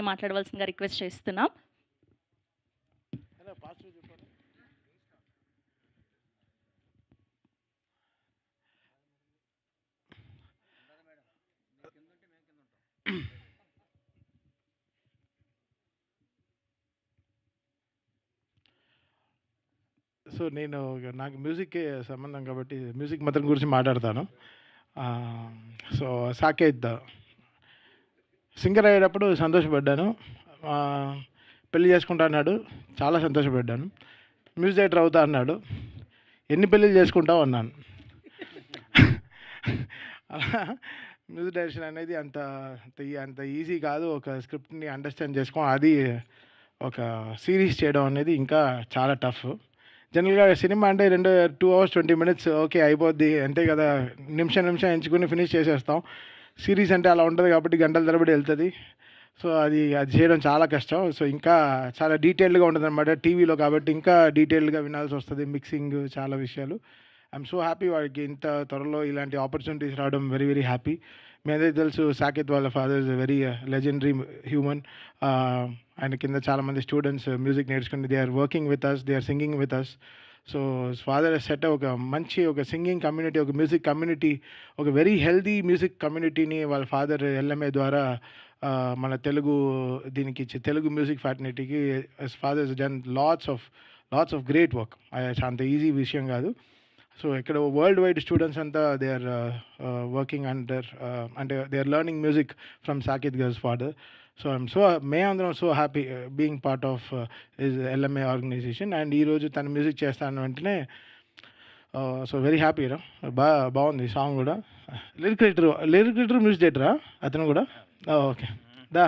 గారిని మాట్లాడవలసిందిగా రిక్వెస్ట్ చేస్తున్నాం. సో నాకు మ్యూజిక్కే సంబంధం కాబట్టి మ్యూజిక్ మాత్రం గురించి మాట్లాడతాను. సో సాకేత్ సింగర్ అయ్యేటప్పుడు సంతోషపడ్డాను. పెళ్లి చేసుకుంటా అన్నాడు, చాలా సంతోషపడ్డాను. మ్యూజిక్ డైరెక్టర్ అవుతా అన్నాడు, ఎన్ని పెళ్ళిళ్ళు చేసుకుంటావు అన్నాను. అలా మ్యూజిక్ డైరెక్షన్ అనేది అంత అంత ఈజీ కాదు. ఒక స్క్రిప్ట్ని అండర్స్టాండ్ చేసుకోవడం, అది ఒక సిరీస్ చేయడం అనేది ఇంకా చాలా టఫ్. జనరల్గా సినిమా అంటే 2 hours 20 minutes ఓకే అయిపోద్ది, అంతే కదా, నిమిషం ఎంచుకుని ఫినిష్ చేసేస్తాం. సిరీస్ అంటే అలా ఉంటుంది కాబట్టి గంటల తరబడి వెళ్తుంది. సో అది చేయడం చాలా కష్టం. సో ఇంకా చాలా డీటెయిల్డ్గా ఉంటుంది అనమాట. టీవీలో కాబట్టి ఇంకా డీటెయిల్డ్గా వినాల్సి వస్తుంది, మిక్సింగ్, చాలా విషయాలు. ఐఎమ్ సో హ్యాపీ వాడికి ఇంత త్వరలో ఇలాంటి ఆపర్చునిటీస్ రావడం. Very very happy. మీ అందరికీ తెలుసు సాకేత్ వాళ్ళ father is very legendary human. ఆయన కింద చాలామంది స్టూడెంట్స్ మ్యూజిక్ నేర్చుకుని they are working with us, they are singing with us. So father set ఒక మంచి ఒక సింగింగ్ కమ్యూనిటీ, ఒక మ్యూజిక్ కమ్యూనిటీ, ఒక వెరీ హెల్దీ మ్యూజిక్ కమ్యూనిటీని వాళ్ళ ఫాదర్ ఎల్ఎంఏ ద్వారా మన తెలుగు దీనికి ఇచ్చి తెలుగు మ్యూజిక్ ఫ్యాటర్నిటీకి father's done lots of great work. అంత ఈజీ విషయం కాదు. సో ఇక్కడ వరల్డ్ వైడ్ స్టూడెంట్స్ అంతా దే ఆర్ వర్కింగ్ అండర్, అంటే they are learning music from Saket గర్ల్స్ ఫాదర్. సో మేమందరం so happy being part of his LMA organisation. And ఈరోజు తను మ్యూజిక్ చేస్తాను వెంటనే సో వెరీ హ్యాపీ రా. బాగుంది సాంగ్ కూడా. లిరిక్ రైటర్ మ్యూజిక్ డైరెక్టరా అతను కూడా? ఓకే, దా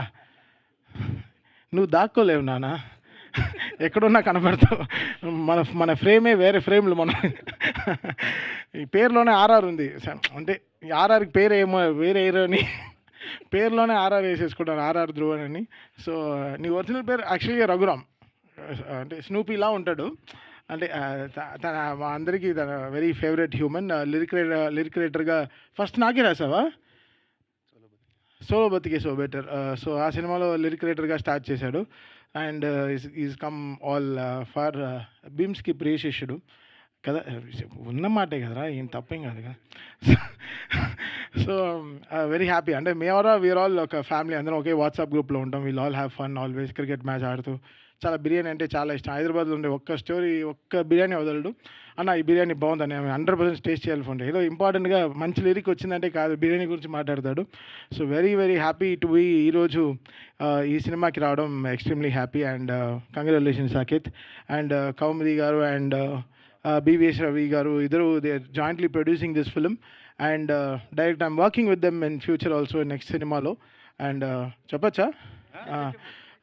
నువ్వు దాక్కోలేవు నాన్న, ఎక్కడున్నా కనపడతావు. మన ఫ్రేమే వేరే ఫ్రేమ్లు. మనం ఈ పేరులోనే ఆర్ఆర్ ఉంది, అంటే ఆర్ఆర్కి పేరు ఏమో వేరే అని పేరులోనే ఆర్ఆర్ వేసేసుకుంటాను, ఆర్ఆర్ ధ్రువన్ అని. సో నీ ఒరిజినల్ పేరు యాక్చువల్గా రఘురామ్, అంటే స్నూపీలా ఉంటాడు. అంటే తన మా అందరికీ తన వెరీ ఫేవరెట్ హ్యూమన్. లిరిక్ రైటర్గా ఫస్ట్ నాకే రాసావా? సోలో బతికే సో బెటర్. సో ఆ సినిమాలో లిరిక్ రైటర్గా స్టార్ట్ చేశాడు. And is come all for భీమ్స్కి ప్రియశిష్యుడు కదా, ఉన్న మాటే కదరా, ఏం తప్పేం కాదు కదా. So very happy. అంటే వీఆర్ ఆల్ ఒక ఫ్యామిలీ, అందరం ఒకే వాట్సాప్ గ్రూప్లో ఉంటాం. We'll all have fun always. Cricket match ఆడుతూ, చాలా బిర్యానీ అంటే చాలా ఇష్టం. హైదరాబాద్లో ఉండే ఒక్క బిర్యానీ వదలడు. అన్న ఈ బిర్యానీ బాగుందని 100% టేస్ట్ చేయాలి ఫోన్. ఏదో ఇంపార్టెంట్గా మంచి లిరిక్ వచ్చిందంటే కాదు, బిర్యానీ గురించి మాట్లాడతాడు. So very very happy to be ఈరోజు ఈ సినిమాకి రావడం. Extremely happy. And congratulations Saketh. And Kaumudi garu and BVS Ravi garu, ఇద్దరు they are jointly producing this film. And direct I'm working with them in future also, next సినిమాలో. అండ్ చెప్పచ్చా?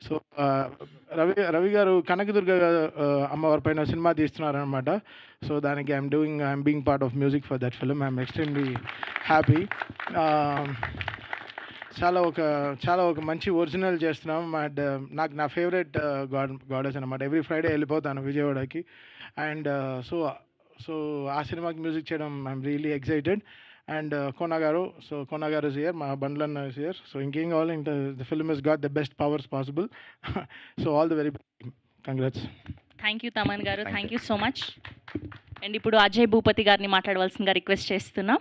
So Ravi garu Kanakadurga అమ్మవారి పైన సినిమా తీస్తున్నారనమాట. సో దానికి I'm being part of music for that film. I'm extremely happy. చాలా ఒక మంచి ఒరిజినల్ చేస్తున్నాం. అండ్ నాకు నా ఫేవరెట్ గాడెస్ అనమాట. ఎవ్రీ ఫ్రైడే వెళ్ళిపోతాను విజయవాడకి. అండ్ సో ఆ సినిమాకి మ్యూజిక్ చేయడం I'm really excited. And Kona గారు ఇస్ హియర్, మా బండ్లన్న ఇస్ హియర్. సో ఇంకేం కావాలి, ఇంకా the film is got the best powers possible. So all the very best. Congrats. Thank you Thaman garu, thank you so much. And ఇప్పుడు అజయ్ భూపతి గారిని మాట్లాడవలసిందిగా request చేస్తున్నాం.